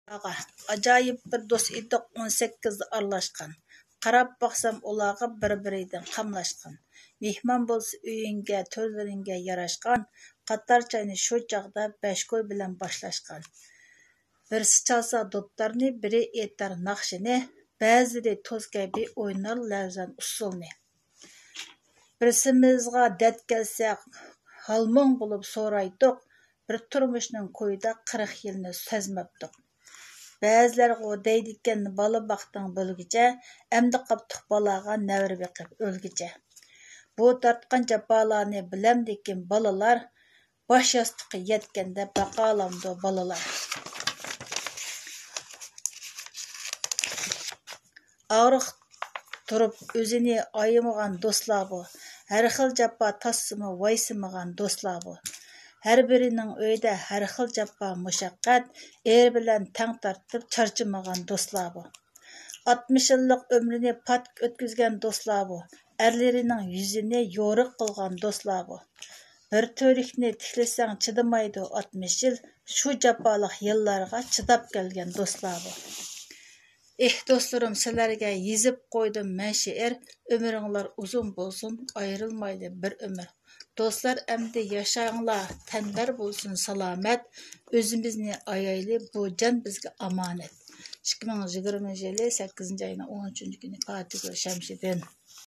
Ağa, acayip bir dost edik 18'de aralashqan. Qarab baqsam ularga bir-biridan qamlashqan. Mehmon bo'lsa uyingga, to'ylaringga yarashqan. Qatar chayni shu chaqda bashko'y bilan boshlashqan. Birisi chalsa dotlarni, biri aytar naqshini, ba'zilari to'z kabi o'ynar lavzan usulni. Birsimizga dard kelsa halmon bo'lib so'raydiq, bir turmushning qo'yida 40 yilni sezmabdiq. Ba'zilarga deydigan bola baqting bo'lgicha, amdi qaptiq balaga navr beqib o'lgicha. Bu tortqan jafolarni bilamdikin balalar, bosh yostiqqa yetganda baqalamdi balalar. Ağrıq turib o'zini ayamagan do'stlar bu. Har xil jafo tassimi vaysimigan do'stlar bu. Her birining uyida har xil jafo mushaqqat, er bilan tang tortib charchamagan do'stlar bu. 60 yillik ömrünü pat o'tkazgan do'stlar bu. Erlerining yuzini yo'riq qilgan do'stlar bu. Bir to'rikni tiklasang chidamaydi 60 yil, shu jafoliq yillarga chidab kelgan do'stlar bu. Do'stlarim, sizlarga yezib qo'ydim men she'r, ömringlar uzun bo'lsin, ayrılmaydi bir ömür. Do'stlar, endi yashanglar, tanbar bo'lsin salomat, o'zimizni ayayli, bu jon bizga omonat. 2020 yili 8 oyning 13 kuni Fatih Shamshiddin.